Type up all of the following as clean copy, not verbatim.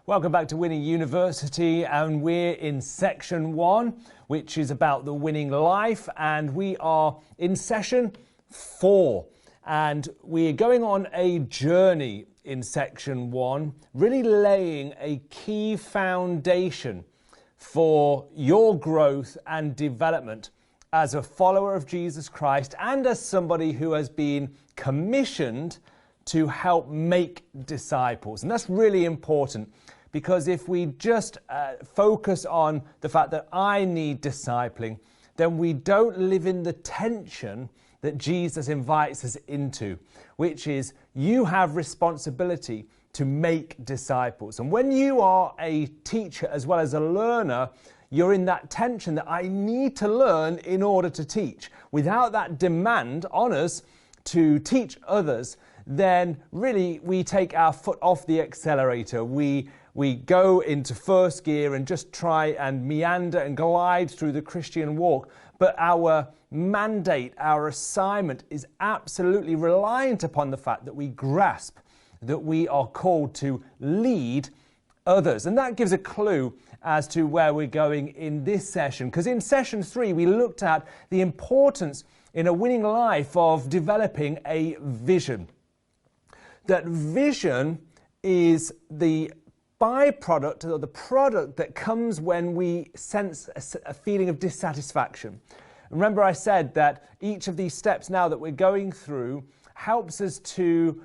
Welcome back to Winning University, and we're in section 1, which is about the winning life, and we are in session 4, and we're going on a journey in section 1, really laying a key foundation for your growth and development as a follower of Jesus Christ and as somebody who has been commissioned to help make disciples. And that's really important, because if we just focus on the fact that I need discipling, then we don't live in the tension that Jesus invites us into, which is you have responsibility to make disciples. And when you are a teacher as well as a learner, you're in that tension that I need to learn in order to teach. Without that demand on us to teach others, then really we take our foot off the accelerator. We go into first gear and just try and meander and glide through the Christian walk. But our mandate, our assignment is absolutely reliant upon the fact that we grasp that we are called to lead others. And that gives a clue as to where we're going in this session. Because in session 3, we looked at the importance in a winning life of developing a vision. That vision is the byproduct or the product that comes when we sense a feeling of dissatisfaction. Remember I said that each of these steps now that we're going through helps us to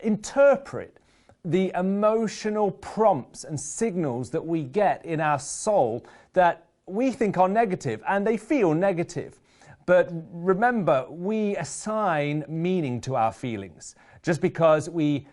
interpret the emotional prompts and signals that we get in our soul that we think are negative, and they feel negative. But remember, we assign meaning to our feelings. Just because we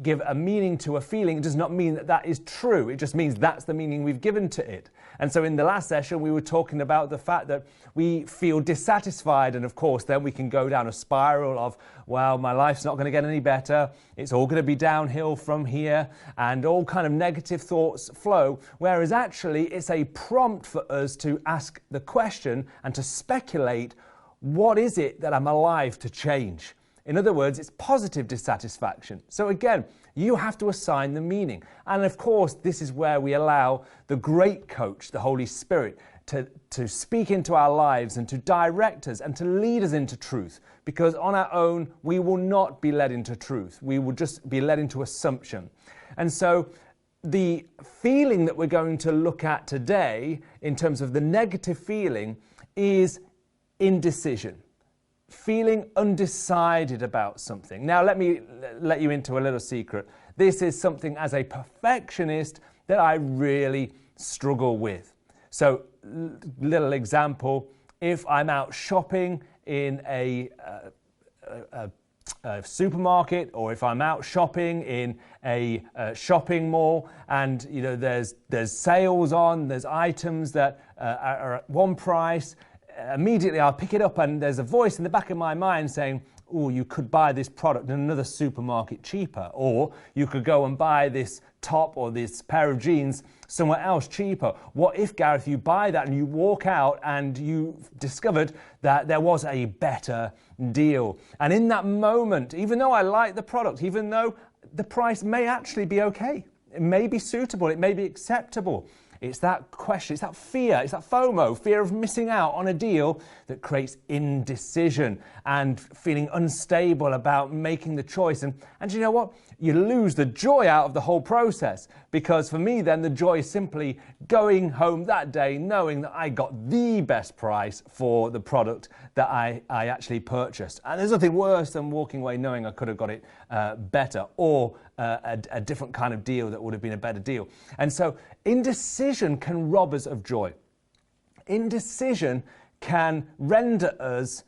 give a meaning to a feeling does not mean that that is true. It just means that's the meaning we've given to it. And so in the last session, we were talking about the fact that we feel dissatisfied. And of course, then we can go down a spiral of, well, my life's not going to get any better. It's all going to be downhill from here. And all kind of negative thoughts flow. Whereas actually, it's a prompt for us to ask the question and to speculate, what is it that I'm alive to change? In other words, it's positive dissatisfaction. So again, you have to assign the meaning. And of course, this is where we allow the great coach, the Holy Spirit, to speak into our lives and to direct us and to lead us into truth. Because on our own, we will not be led into truth. We will just be led into assumption. And so the feeling that we're going to look at today, in terms of the negative feeling, is indecision. Feeling undecided about something. Now, let me let you into a little secret. This is something as a perfectionist that I really struggle with. So, little example, if I'm out shopping in a supermarket, or if I'm out shopping in a shopping mall, and you know there's sales on, there's items that are at one price, immediately I'll pick it up and there's a voice in the back of my mind saying, oh, you could buy this product in another supermarket cheaper, or you could go and buy this top or this pair of jeans somewhere else cheaper. What if, Gareth, you buy that and you walk out and you discovered that there was a better deal? And in that moment, even though I like the product, even though the price may actually be okay, it may be suitable, it may be acceptable, it's that question, it's that fear, it's that FOMO, fear of missing out on a deal, that creates indecision and feeling unstable about making the choice. And you know what? You lose the joy out of the whole process, because for me then the joy is simply going home that day knowing that I got the best price for the product that I actually purchased. And there's nothing worse than walking away knowing I could have got it better, or a different kind of deal that would have been a better deal. And so indecision can rob us of joy. Indecision can render us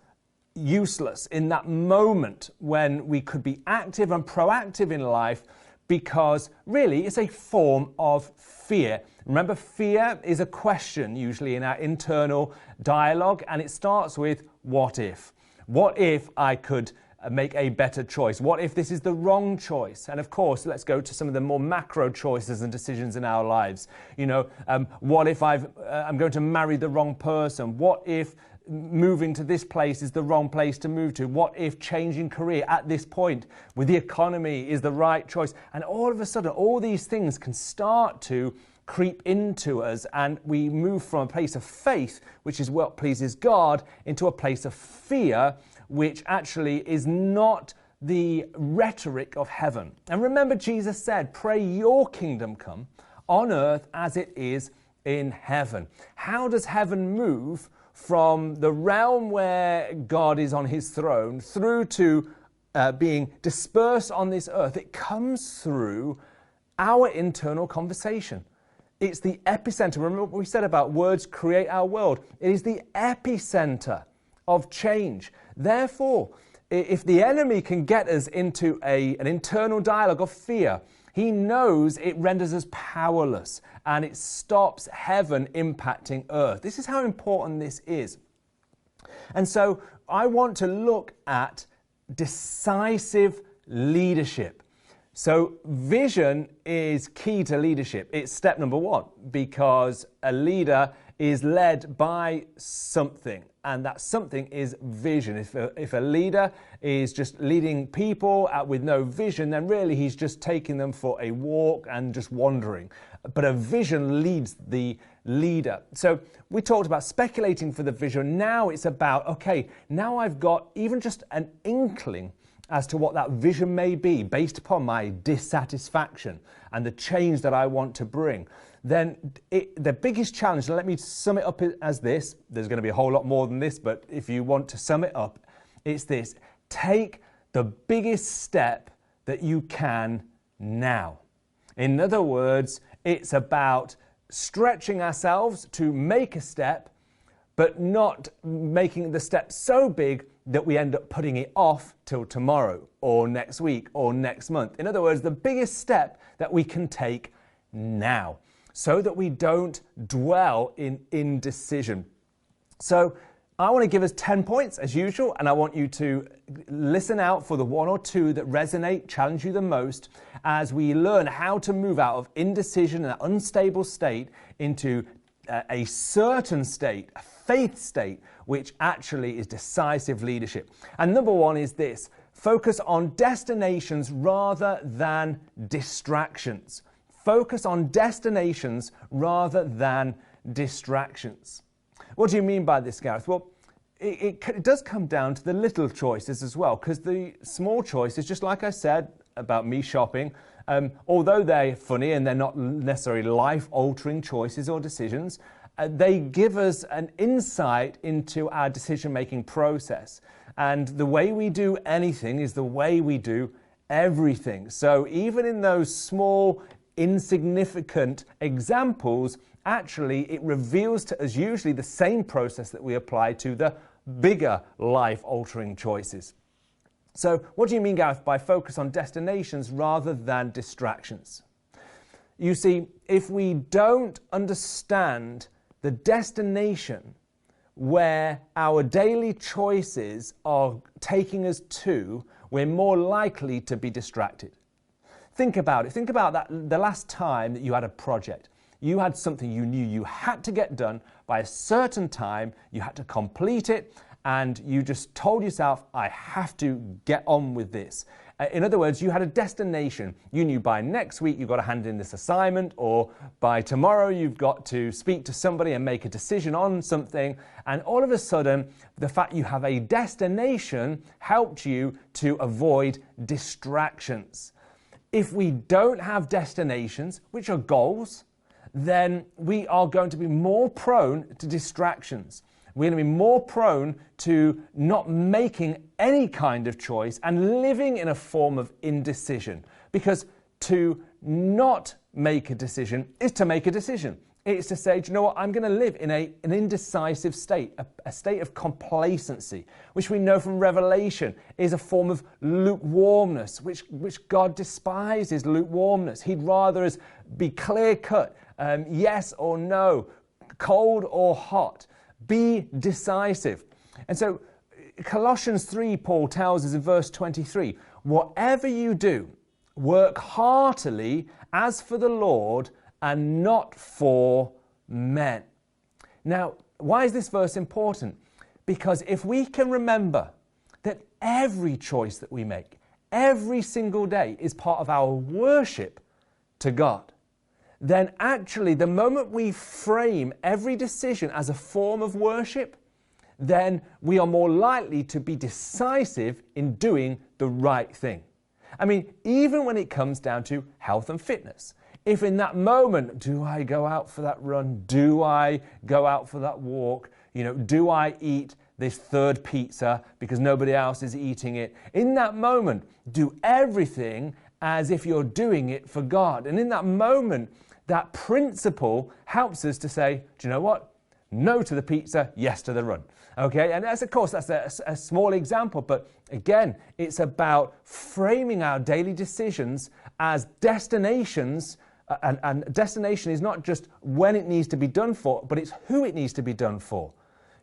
useless in that moment when we could be active and proactive in life, because really it's a form of fear. Remember, fear is a question usually in our internal dialogue, and it starts with what if? What if I could make a better choice? What if this is the wrong choice? And of course, let's go to some of the more macro choices and decisions in our lives. You know, what if I'm going to marry the wrong person? What if moving to this place is the wrong place to move to? What if changing career at this point with the economy is the right choice? And all of a sudden, all these things can start to creep into us, and we move from a place of faith, which is what pleases God, into a place of fear, which actually is not the rhetoric of heaven. And remember, Jesus said, pray your kingdom come on earth as it is in heaven. How does heaven move from the realm where God is on his throne through to being dispersed on this earth? It comes through our internal conversation. It's the epicenter. Remember what we said about words create our world. It is the epicenter of change. Therefore, if the enemy can get us into an internal dialogue of fear, he knows it renders us powerless and it stops heaven impacting earth. This is how important this is. And so I want to look at decisive leadership. So vision is key to leadership. It's step number one, because a leader is led by something, and that something is vision. If a leader is just leading people out with no vision, then really he's just taking them for a walk and just wandering. But a vision leads the leader. So we talked about speculating for the vision. Now it's about, okay, now I've got even just an inkling as to what that vision may be based upon my dissatisfaction and the change that I want to bring. Then the biggest challenge, let me sum it up as this. There's going to be a whole lot more than this, but if you want to sum it up, it's this. Take the biggest step that you can now. In other words, it's about stretching ourselves to make a step, but not making the step so big that we end up putting it off till tomorrow or next week or next month. In other words, the biggest step that we can take now, so that we don't dwell in indecision. So I want to give us 10 points as usual, and I want you to listen out for the one or two that resonate, challenge you the most, as we learn how to move out of indecision and an unstable state into a certain state, a faith state, which actually is decisive leadership. And number one is this: focus on destinations rather than distractions. Focus on destinations rather than distractions. What do you mean by this, Gareth? Well, it does come down to the little choices as well, because the small choices, just like I said about me shopping, although they're funny and they're not necessarily life-altering choices or decisions, they give us an insight into our decision-making process. And the way we do anything is the way we do everything. So even in those small, insignificant examples, actually it reveals to us usually the same process that we apply to the bigger life-altering choices. So what do you mean, Gareth, by focus on destinations rather than distractions? You see, if we don't understand the destination where our daily choices are taking us to, we're more likely to be distracted. Think about it. Think about that, the last time that you had a project. You had something you knew you had to get done by a certain time, you had to complete it, and you just told yourself, I have to get on with this. In other words, you had a destination. You knew by next week you've got to hand in this assignment, or by tomorrow you've got to speak to somebody and make a decision on something. And all of a sudden, the fact you have a destination helped you to avoid distractions. If we don't have destinations, which are goals, then we are going to be more prone to distractions. We're going to be more prone to not making any kind of choice and living in a form of indecision. Because to not make a decision is to make a decision. It's to say, do you know what, I'm going to live in an indecisive state, a state of complacency, which we know from Revelation is a form of lukewarmness, which God despises lukewarmness. He'd rather us be clear-cut, yes or no, cold or hot. Be decisive. And so Colossians 3, Paul tells us in verse 23, whatever you do, work heartily as for the Lord and not for men. Now, why is this verse important? Because if we can remember that every choice that we make, every single day is part of our worship to God, then actually the moment we frame every decision as a form of worship, then we are more likely to be decisive in doing the right thing. I mean, even when it comes down to health and fitness, if in that moment, do I go out for that run? Do I go out for that walk? Do I eat this third pizza because nobody else is eating it? In that moment, do everything as if you're doing it for God. And in that moment, that principle helps us to say, do you know what? No to the pizza, yes to the run. Okay, and that's a small example, but again, it's about framing our daily decisions as destinations, and destination is not just when it needs to be done for, but it's who it needs to be done for.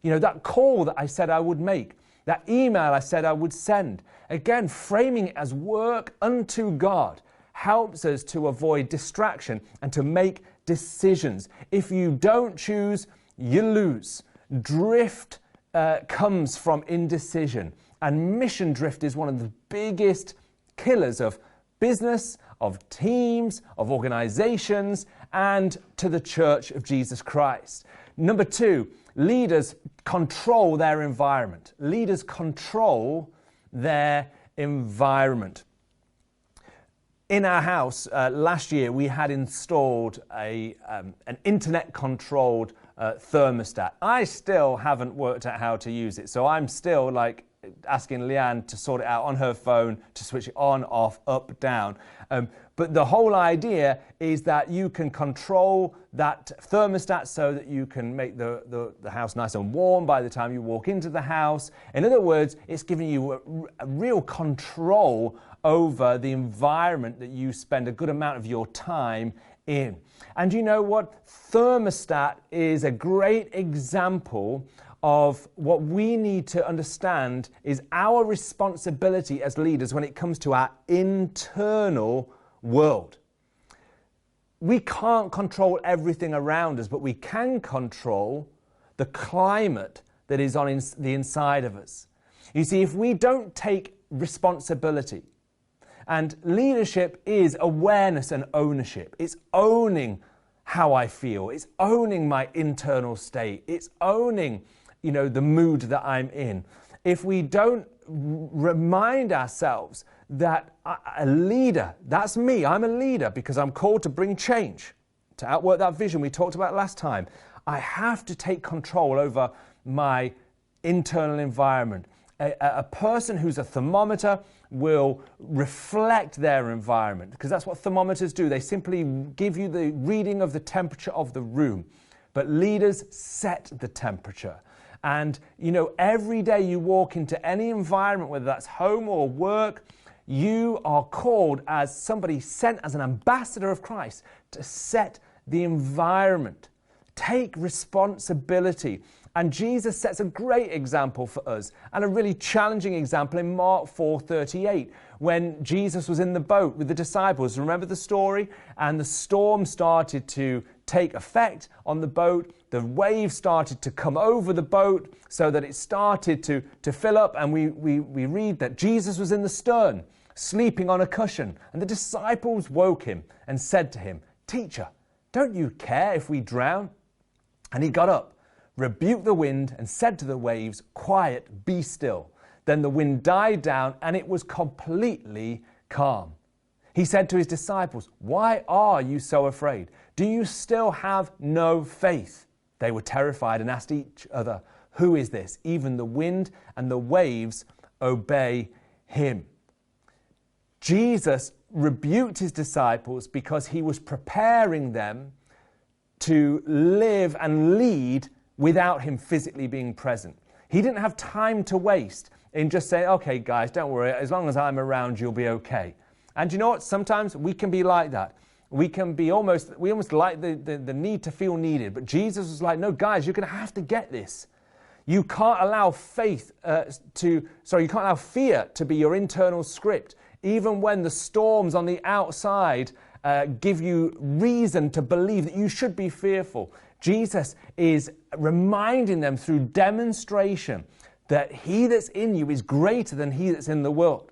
That call that I said I would make, that email I said I would send, again, framing it as work unto God helps us to avoid distraction and to make decisions. If you don't choose, you lose. Drift comes from indecision, and mission drift is one of the biggest killers of business, of teams, of organizations, and to the Church of Jesus Christ. Number 2, leaders control their environment. Leaders control their environment. In our house last year, we had installed an internet-controlled thermostat. I still haven't worked out how to use it, so I'm still asking Leanne to sort it out on her phone to switch it on, off, up, down. But the whole idea is that you can control that thermostat so that you can make the house nice and warm by the time you walk into the house. In other words, it's giving you a real control over the environment that you spend a good amount of your time in. And you know what? Thermostat is a great example of what we need to understand is our responsibility as leaders when it comes to our internal world. We can't control everything around us, but we can control the climate that is on the inside of us. You see, if we don't take responsibility, and leadership is awareness and ownership. It's owning how I feel. It's owning my internal state. It's owning, the mood that I'm in. If we don't remind ourselves that a leader, that's me, I'm a leader because I'm called to bring change, to outwork that vision we talked about last time. I have to take control over my internal environment. A person who's a thermometer will reflect their environment, because that's what thermometers do. They simply give you the reading of the temperature of the room. But leaders set the temperature. And, every day you walk into any environment, whether that's home or work, you are called as somebody sent as an ambassador of Christ to set the environment. Take responsibility. And Jesus sets a great example for us, and a really challenging example in Mark 4:38, when Jesus was in the boat with the disciples. Remember the story? And the storm started to take effect on the boat. The waves started to come over the boat so that it started to fill up. And we read that Jesus was in the stern, sleeping on a cushion. And the disciples woke him and said to him, "Teacher, don't you care if we drown?" And he got up, rebuked the wind, and said to the waves, "Quiet, be still." Then the wind died down, and it was completely calm. He said to his disciples, "Why are you so afraid? Do you still have no faith?" They were terrified and asked each other, "Who is this? Even the wind and the waves obey him." Jesus rebuked his disciples because he was preparing them to live and lead without him physically being present. He didn't have time to waste in just saying, "Okay, guys, don't worry. As long as I'm around, you'll be okay." And you know what? Sometimes we can be like that. We almost like the need to feel needed. But Jesus was like, "No, guys, you're going to have to get this. You can't allow fear to be your internal script. Even when the storms on the outside give you reason to believe that you should be fearful. Jesus is reminding them through demonstration that he that's in you is greater than he that's in the world.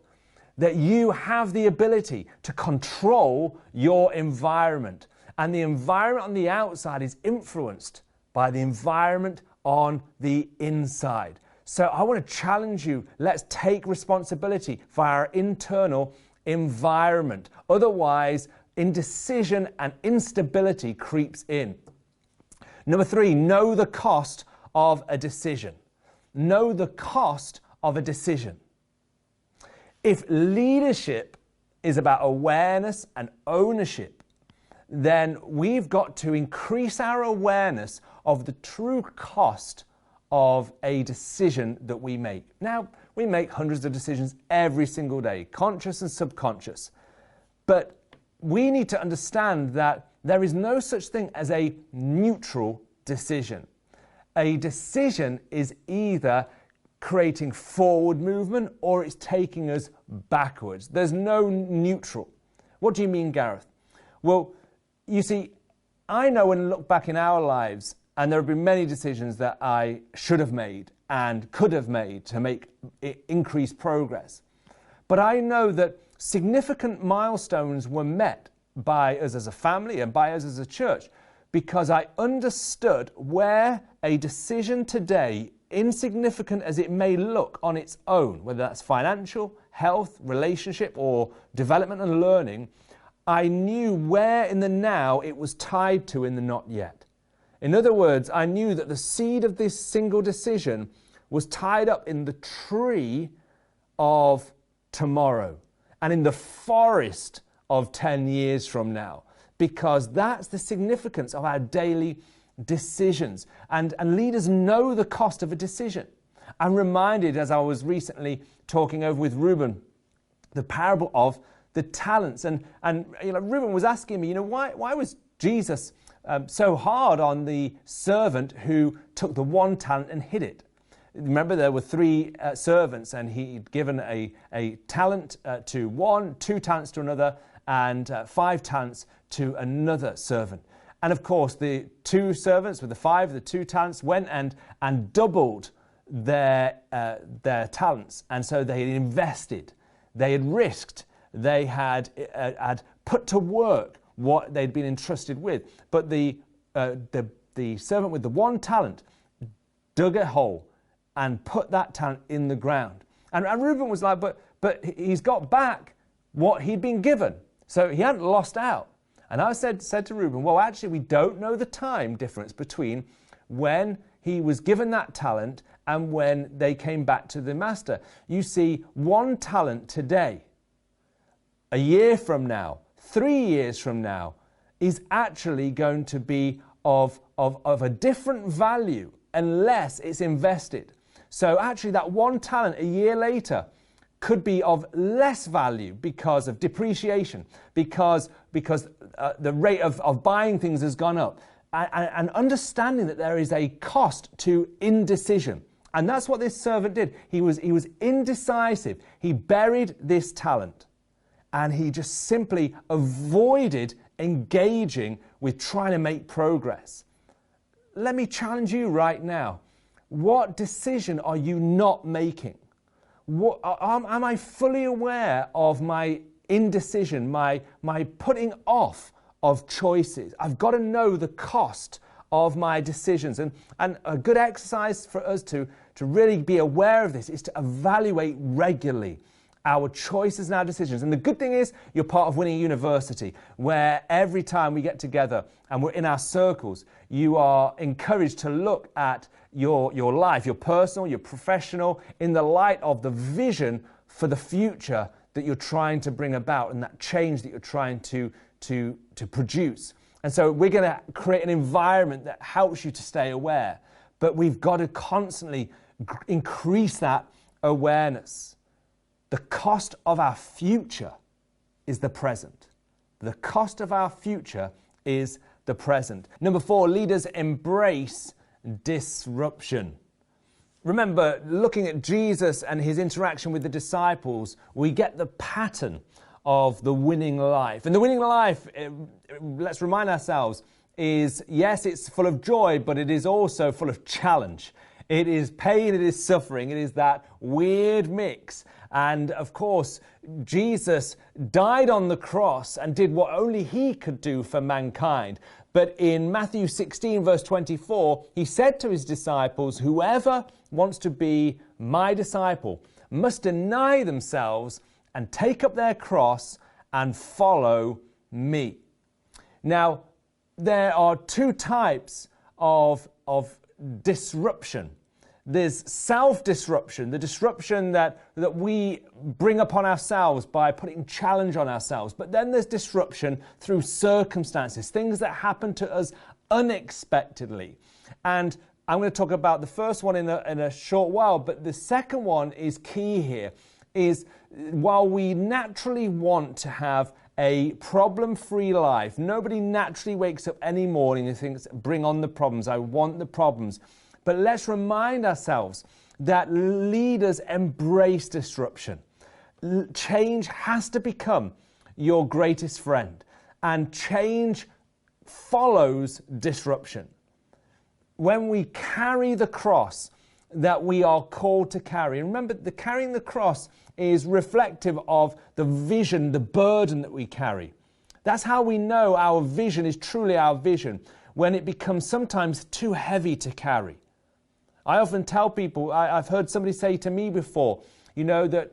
That you have the ability to control your environment. And the environment on the outside is influenced by the environment on the inside. So I want to challenge you, let's take responsibility for our internal environment. Otherwise, indecision and instability creeps in. Number 3, know the cost of a decision. Know the cost of a decision. If leadership is about awareness and ownership, then we've got to increase our awareness of the true cost of a decision that we make. Now, we make hundreds of decisions every single day, conscious and subconscious. But we need to understand that there is no such thing as a neutral decision. A decision is either creating forward movement or it's taking us backwards. There's no neutral. What do you mean, Gareth? Well, you see, I know and look back in our lives, and there have been many decisions that I should have made and could have made to make increased progress. But I know that significant milestones were met by us as a family and by us as a church because I understood where a decision today, insignificant as it may look on its own, whether that's financial, health, relationship, or development and learning, I knew where in the now it was tied to in the not yet. In other words, I knew that the seed of this single decision was tied up in the tree of tomorrow and in the forest of 10 years from now, because that's the significance of our daily decisions. And leaders know the cost of a decision. I'm reminded, as I was recently talking over with Ruben, the parable of the talents. And Ruben was asking me, why was Jesus so hard on the servant who took the 1 talent and hid it? Remember, there were 3 servants, and he'd given a talent to one, 2 talents to another, and 5 talents to another servant. And of course, the 2 servants with the 2 talents went and doubled their talents. And so they had invested, they had risked, they had put to work what they'd been entrusted with. But the servant with the 1 talent dug a hole and put that talent in the ground. And Reuben was like, but he's got back what he'd been given. So he hadn't lost out. And I said to Reuben, well, actually, we don't know the time difference between when he was given that talent and when they came back to the master. You see, 1 talent today, a year from now, 3 years from now, is actually going to be of a different value unless it's invested. So actually that 1 talent a year later could be of less value because of depreciation, because the rate of buying things has gone up, and understanding that there is a cost to indecision. And that's what this servant did. He was indecisive. He buried this talent, and he just simply avoided engaging with trying to make progress. Let me challenge you right now. What decision are you not making? Am I fully aware of my indecision, my putting off of choices? I've got to know the cost of my decisions. And a good exercise for us to really be aware of this is to evaluate regularly our choices and our decisions. And the good thing is you're part of Winning University, where every time we get together and we're in our circles, you are encouraged to look at your life, your personal, your professional, in the light of the vision for the future that you're trying to bring about and that change that you're trying to produce. And so we're going to create an environment that helps you to stay aware. But we've got to constantly increase that awareness. The cost of our future is the present. The cost of our future is the present. Number 4, leaders embrace disruption. Remember, looking at Jesus and his interaction with the disciples, we get the pattern of the winning life. And the winning life, let's remind ourselves, is, yes, it's full of joy, but it is also full of challenge. It is pain, it is suffering, it is that weird mix. And of course, Jesus died on the cross and did what only he could do for mankind. But in Matthew 16, verse 24, he said to his disciples, whoever wants to be my disciple must deny themselves and take up their cross and follow me. Now, there are two types of disruption. There's self-disruption, the disruption that we bring upon ourselves by putting challenge on ourselves. But then there's disruption through circumstances, things that happen to us unexpectedly. And I'm going to talk about the first one in a short while, but the second one is key here, is while we naturally want to have a problem-free life, nobody naturally wakes up any morning and thinks, bring on the problems, I want the problems. But let's remind ourselves that leaders embrace disruption. Change has to become your greatest friend, and change follows disruption. When we carry the cross that we are called to carry, and remember, the carrying the cross is reflective of the vision, the burden that we carry. That's how we know our vision is truly our vision, when it becomes sometimes too heavy to carry. I often tell people, I've heard somebody say to me before, you know, that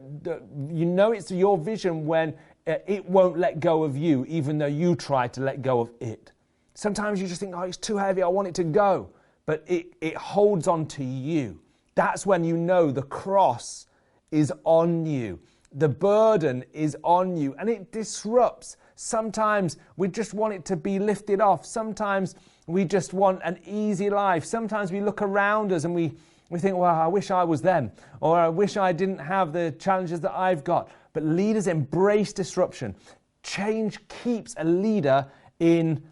you know it's your vision when it won't let go of you, even though you try to let go of it. Sometimes you just think, oh, it's too heavy, I want it to go. But it holds on to you. That's when you know the cross is on you. The burden is on you, and it disrupts. Sometimes we just want it to be lifted off. Sometimes we just want an easy life. Sometimes we look around us and we think, well, I wish I was them, or I wish I didn't have the challenges that I've got. But leaders embrace disruption. Change keeps a leader in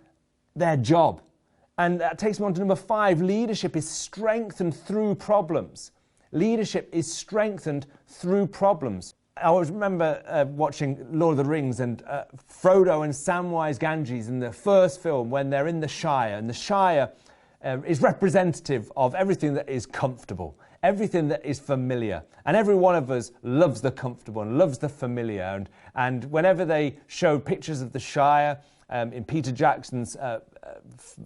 their job. And that takes me on to number 5. Leadership is strengthened through problems. Leadership is strengthened through problems. I always remember watching Lord of the Rings and Frodo and Samwise Gamgee in the first film when they're in the Shire. And the Shire is representative of everything that is comfortable, everything that is familiar. And every one of us loves the comfortable and loves the familiar. And whenever they show pictures of the Shire in Peter Jackson's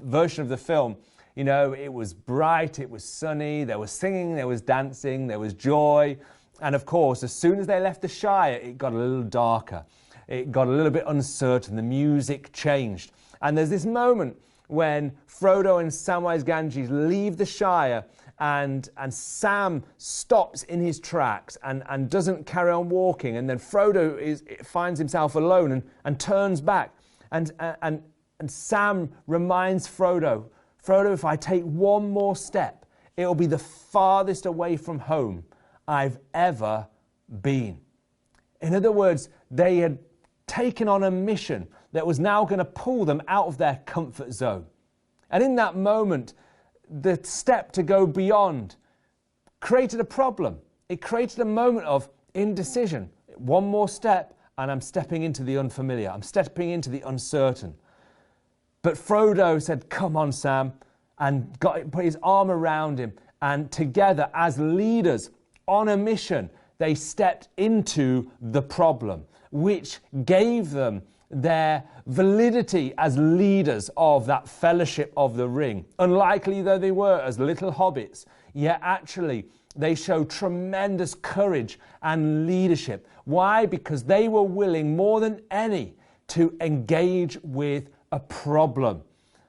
version of the film, you know, it was bright, it was sunny, there was singing, there was dancing, there was joy. And of course, as soon as they left the Shire, it got a little darker. It got a little bit uncertain. The music changed. And there's this moment when Frodo and Samwise Gamgee leave the Shire, and Sam stops in his tracks and doesn't carry on walking. And then Frodo finds himself alone and turns back. And Sam reminds Frodo, if I take one more step, it'll be the farthest away from home I've ever been. In other words, they had taken on a mission that was now going to pull them out of their comfort zone. And in that moment, the step to go beyond created a problem. It created a moment of indecision. One more step and I'm stepping into the unfamiliar. I'm stepping into the uncertain. But Frodo said, come on, Sam, and put his arm around him. And together, as leaders on a mission, they stepped into the problem, which gave them their validity as leaders of that fellowship of the ring. Unlikely though they were as little hobbits, yet actually they showed tremendous courage and leadership. Why? Because they were willing more than any to engage with a problem.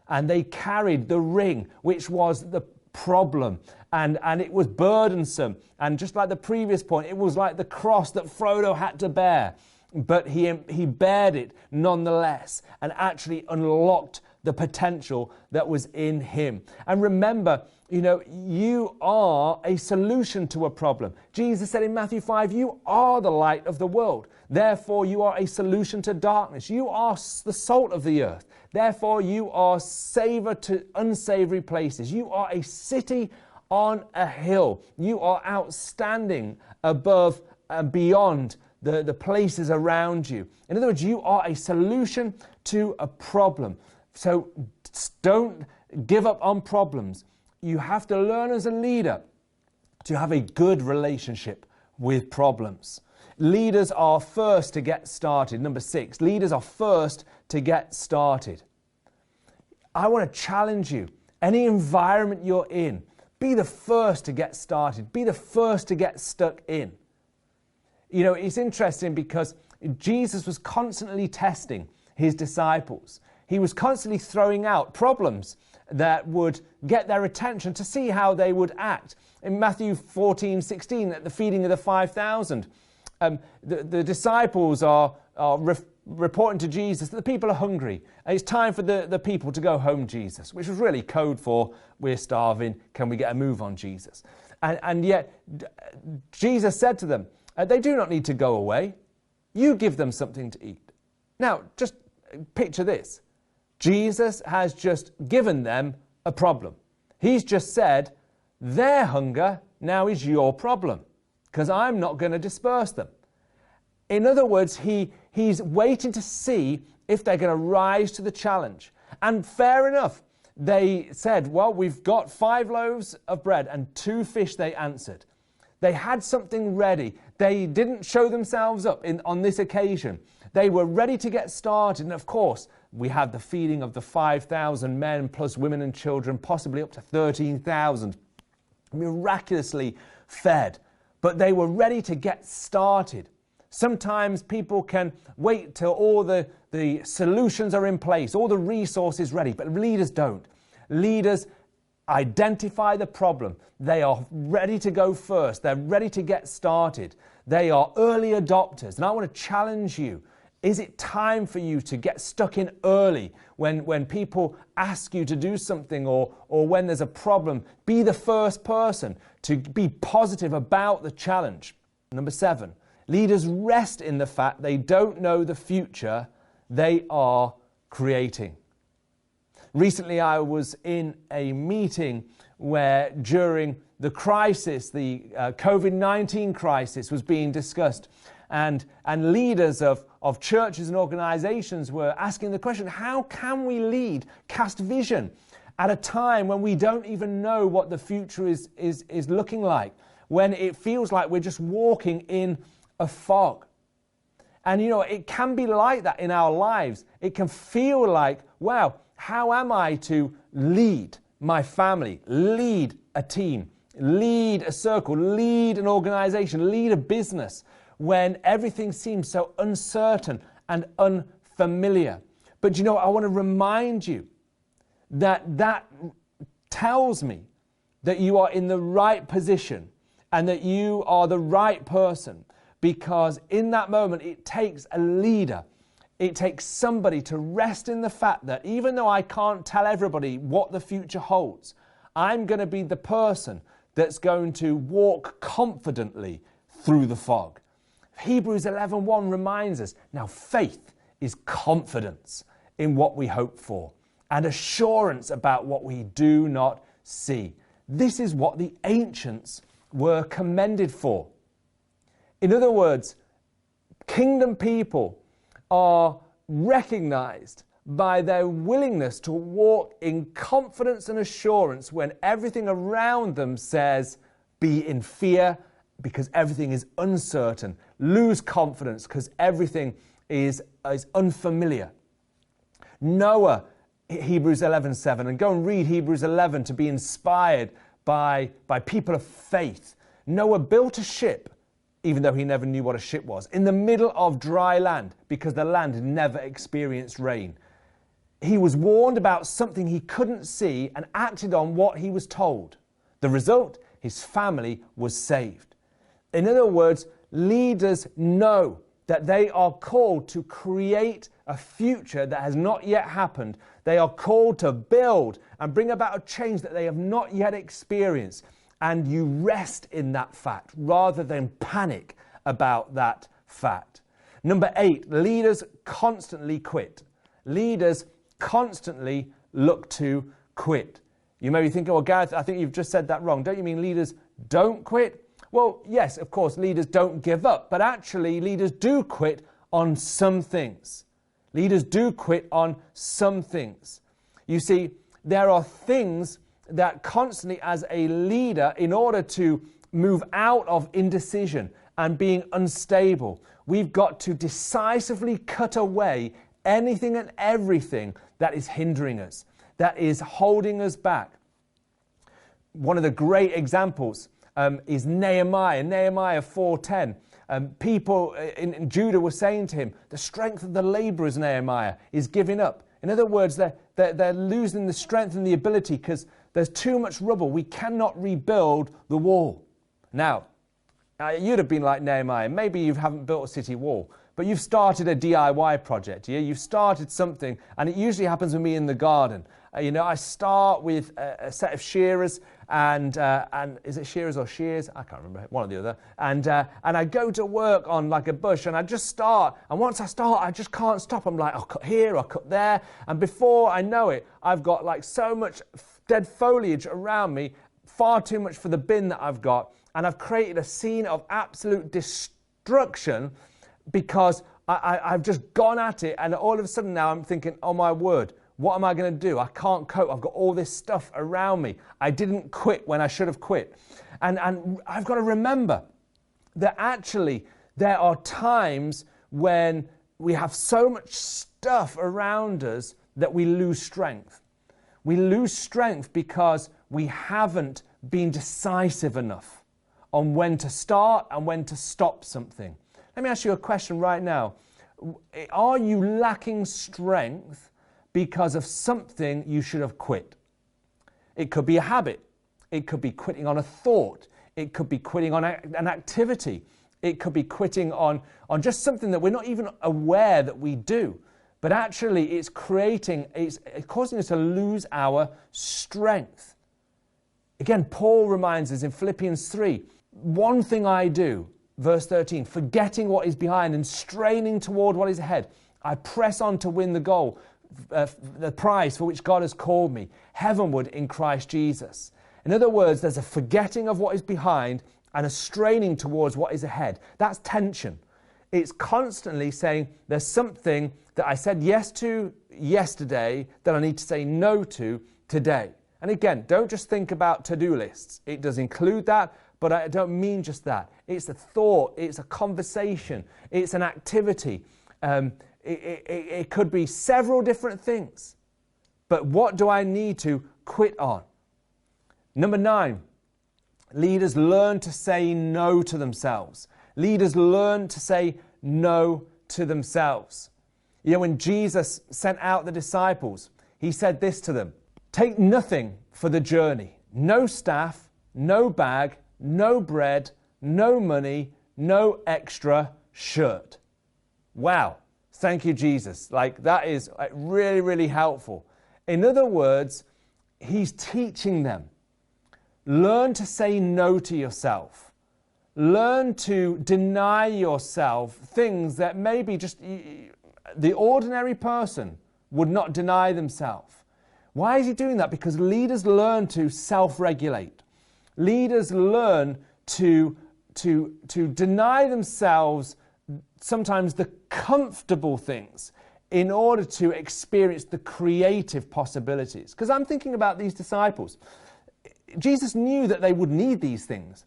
And they carried the ring, which was the problem. And it was burdensome. And just like the previous point, it was like the cross that Frodo had to bear. But he bared it nonetheless and actually unlocked the potential that was in him. And remember, you are a solution to a problem. Jesus said in Matthew 5, you are the light of the world. Therefore, you are a solution to darkness. You are the salt of the earth. Therefore, you are savor to unsavory places. You are a city on a hill. You are outstanding above and beyond the places around you. In other words, you are a solution to a problem. So don't give up on problems. You have to learn as a leader to have a good relationship with problems. Leaders are first to get started. Number 6, leaders are first to get started. I want to challenge you. Any environment you're in, be the first to get started. Be the first to get stuck in. You know, it's interesting because Jesus was constantly testing his disciples. He was constantly throwing out problems that would get their attention to see how they would act. In Matthew 14:16, at the feeding of the 5,000, the disciples are reporting to Jesus that the people are hungry. And it's time for the people to go home, Jesus, which was really code for, we're starving, can we get a move on, Jesus? And yet Jesus said to them, they do not need to go away. You give them something to eat. Now, just picture this. Jesus has just given them a problem. He's just said, their hunger now is your problem, because I'm not going to disperse them. In other words, he's waiting to see if they're going to rise to the challenge. And fair enough, they said, well, we've got 5 loaves of bread and 2 fish, they answered. They had something ready. They didn't show themselves up on this occasion. They were ready to get started. And of course, we had the feeding of the 5,000 men plus women and children, possibly up to 13,000, miraculously fed. But they were ready to get started. Sometimes people can wait till all the solutions are in place, all the resources ready, but leaders don't. Leaders identify the problem. They are ready to go first. They're ready to get started. They are early adopters. And I want to challenge you. Is it time for you to get stuck in early when people ask you to do something or when there's a problem? Be the first person to be positive about the challenge. Number 7, leaders rest in the fact they don't know the future they are creating. Recently, I was in a meeting where during the crisis, the COVID-19 crisis was being discussed, and leaders of churches and organizations were asking the question, how can we lead, cast vision at a time when we don't even know what the future is looking like, when it feels like we're just walking in a fog? And you know, it can be like that in our lives. It can feel like, wow, how am I to lead my family, lead a team, lead a circle, lead an organization, lead a business, when everything seems so uncertain and unfamiliar? But you know, I want to remind you that tells me that you are in the right position and that you are the right person, because in that moment it takes a leader. It takes somebody to rest in the fact that even though I can't tell everybody what the future holds, I'm going to be the person that's going to walk confidently through the fog. Hebrews 11:1 reminds us, now faith is confidence in what we hope for and assurance about what we do not see. This is what the ancients were commended for. In other words, kingdom people are recognized by their willingness to walk in confidence and assurance when everything around them says, be in fear because everything is uncertain. Lose confidence because everything is unfamiliar. Noah, Hebrews 11:7, and go and read Hebrews 11 to be inspired by people of faith. Noah built a ship, even though he never knew what a ship was, in the middle of dry land because the land had never experienced rain. He was warned about something he couldn't see and acted on what he was told. The result, his family was saved. In other words, leaders know that they are called to create a future that has not yet happened. They are called to build and bring about a change that they have not yet experienced. And you rest in that fact rather than panic about that fact. Number 8, leaders constantly quit. Leaders constantly look to quit. You may be thinking, well, Gareth, I think you've just said that wrong. Don't you mean leaders don't quit? Well, yes, of course, leaders don't give up, but actually leaders do quit on some things. Leaders do quit on some things. You see, there are things that constantly, as a leader, in order to move out of indecision and being unstable, we've got to decisively cut away anything and everything that is hindering us, that is holding us back. One of the great examples is Nehemiah. Nehemiah 4:10. People in Judah were saying to him, the strength of the laborers, Nehemiah, is giving up. In other words, they're losing the strength and the ability because there's too much rubble. We cannot rebuild the wall. Now, you'd have been like Nehemiah. Maybe you haven't built a city wall, but you've started a DIY project. Yeah? You've started something, and it usually happens with me in the garden. I start with a set of shearers, and is it shearers or shears? I can't remember, one or the other. And I go to work on like a bush, and I just start. And once I start, I just can't stop. I'm like, I'll cut here, I'll cut there. And before I know it, I've got like so much dead foliage around me, far too much for the bin that I've got. And I've created a scene of absolute destruction because I've just gone at it. And all of a sudden now I'm thinking, oh my word, what am I going to do? I can't cope. I've got all this stuff around me. I didn't quit when I should have quit. And I've got to remember that actually there are times when we have so much stuff around us that we lose strength. We lose strength because we haven't been decisive enough on when to start and when to stop something. Let me ask you a question right now. Are you lacking strength because of something you should have quit? It could be a habit. It could be quitting on a thought. It could be quitting on an activity. It could be quitting on just something that we're not even aware that we do. But actually it's causing us to lose our strength. Again, Paul reminds us in Philippians 3, one thing I do, verse 13, forgetting what is behind and straining toward what is ahead, I press on to win the goal, the prize for which God has called me, heavenward in Christ Jesus. In other words, there's a forgetting of what is behind and a straining towards what is ahead. That's tension. It's constantly saying there's something that I said yes to yesterday that I need to say no to today. And again, don't just think about to-do lists. It does include that, but I don't mean just that. It's a thought, it's a conversation, it's an activity. It could be several different things. But what do I need to quit on? Number 9, leaders learn to say no to themselves. Leaders learn to say no to themselves. You know, when Jesus sent out the disciples, he said this to them, take nothing for the journey. No staff, no bag, no bread, no money, no extra shirt. Wow. Thank you, Jesus. Like, that is really, really helpful. In other words, he's teaching them. Learn to say no to yourself. Learn to deny yourself things that maybe just the ordinary person would not deny themselves. Why is he doing that? Because leaders learn to self-regulate. Leaders learn to deny themselves sometimes the comfortable things in order to experience the creative possibilities. Because I'm thinking about these disciples. Jesus knew that they would need these things,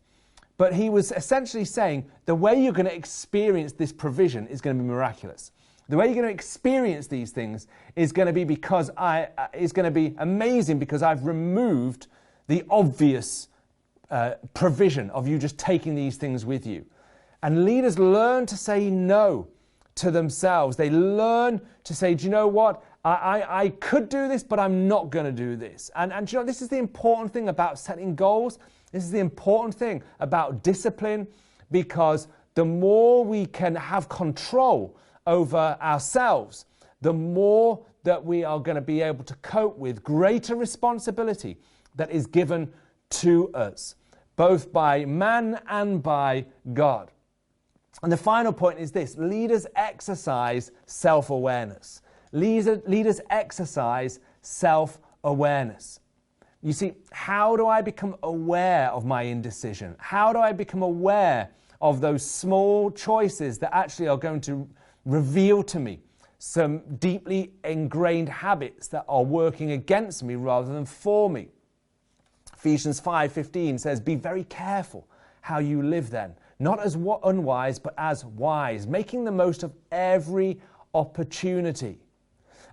but he was essentially saying the way you're going to experience this provision is going to be miraculous. The way you're going to experience these things is going to be amazing because I've removed the obvious provision of you just taking these things with you. And leaders learn to say no to themselves. They learn to say, do you know what? I could do this, but I'm not going to do this. And you know, this is the important thing about setting goals. This is the important thing about discipline, because the more we can have control over ourselves, the more that we are going to be able to cope with greater responsibility that is given to us, both by man and by God. And the final point is this: leaders exercise self-awareness. Leaders exercise self-awareness. You see, how do I become aware of my indecision? How do I become aware of those small choices that actually are going to reveal to me some deeply ingrained habits that are working against me rather than for me. Ephesians 5:15 says, be very careful how you live then, not as unwise, but as wise, making the most of every opportunity.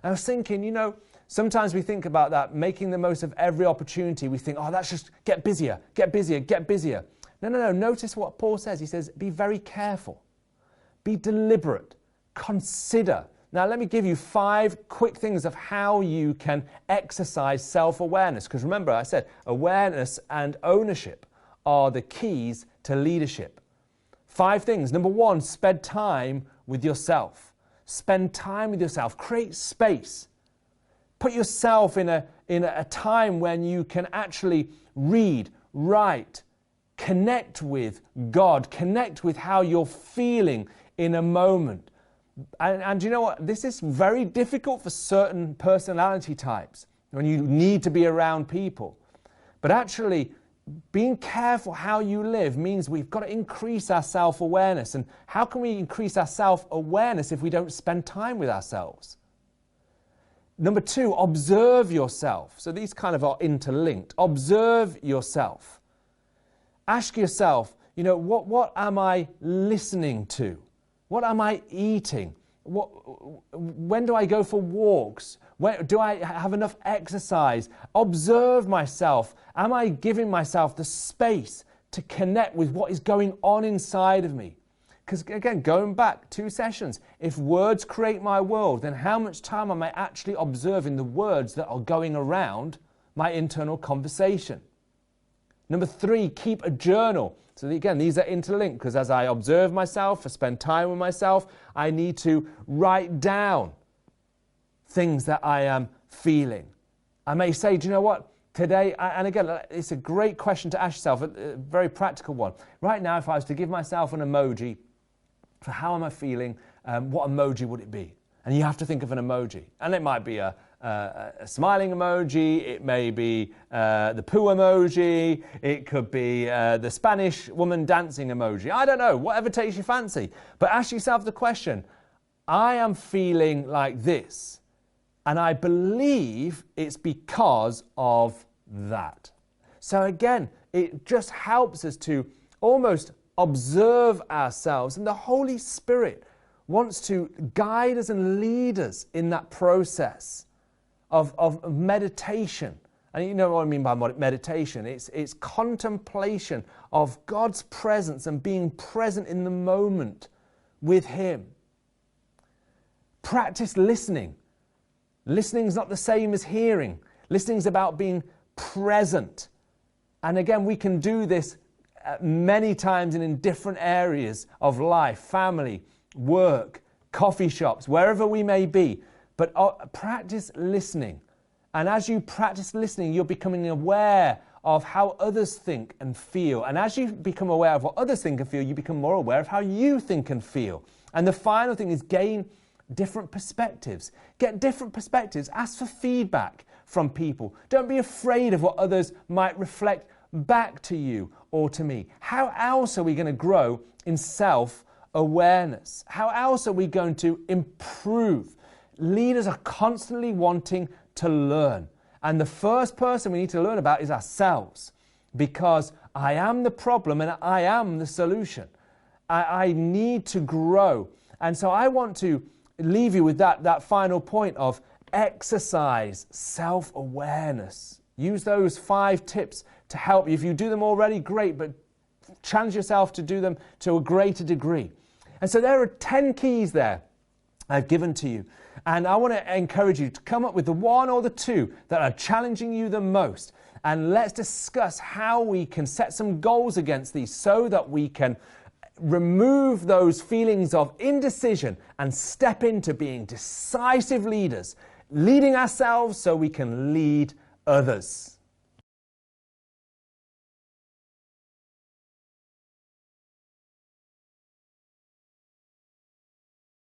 I was thinking, sometimes we think about that, making the most of every opportunity. We think, that's just get busier, get busier, get busier. No. Notice what Paul says. He says, be very careful, be deliberate, consider. Now, let me give you 5 quick things of how you can exercise self-awareness. Because remember, I said awareness and ownership are the keys to leadership. 5 things. Number 1, spend time with yourself. Spend time with yourself. Create space. Put yourself in a time when you can actually read, write, connect with God, connect with how you're feeling in a moment. And you know what? This is very difficult for certain personality types when you need to be around people. But actually, being careful how you live means we've got to increase our self-awareness. And how can we increase our self-awareness if we don't spend time with ourselves? Number 2, observe yourself. So these kind of are interlinked. Observe yourself. Ask yourself, what am I listening to? What am I eating? When do I go for walks? Do I have enough exercise? Observe myself. Am I giving myself the space to connect with what is going on inside of me? Because again, going back 2 sessions, if words create my world, then how much time am I actually observing the words that are going around my internal conversation? Number 3, keep a journal. So again, these are interlinked because as I observe myself, I spend time with myself, I need to write down things that I am feeling. I may say, do you know what? Today, and again, it's a great question to ask yourself, a very practical one. Right now, if I was to give myself an emoji for how am I feeling, what emoji would it be? And you have to think of an emoji. And it might be a smiling emoji, it may be the poo emoji, it could be the Spanish woman dancing emoji. I don't know, whatever takes your fancy. But ask yourself the question, I am feeling like this, and I believe it's because of that. So again, it just helps us to almost observe ourselves, and the Holy Spirit wants to guide us and lead us in that process of meditation. And you know what I mean by meditation. It's contemplation of God's presence and being present in the moment with Him. Practice listening. Listening is not the same as hearing. Listening is about being present. And again, we can do this many times and in different areas of life, family, work, coffee shops, wherever we may be. But practice listening. And as you practice listening, you're becoming aware of how others think and feel. And as you become aware of what others think and feel, you become more aware of how you think and feel. And the final thing is gain different perspectives. Get different perspectives. Ask for feedback from people. Don't be afraid of what others might reflect back to you or to me. How else are we going to grow in self-awareness? How else are we going to improve? Leaders are constantly wanting to learn. And the first person we need to learn about is ourselves, because I am the problem and I am the solution. I need to grow. And so I want to leave you with that final point of exercise self-awareness. Use those 5 tips to help you. If you do them already, great, but challenge yourself to do them to a greater degree. And so there are 10 keys there I've given to you. And I want to encourage you to come up with the 1 or the 2 that are challenging you the most. And let's discuss how we can set some goals against these so that we can remove those feelings of indecision and step into being decisive leaders, leading ourselves so we can lead others.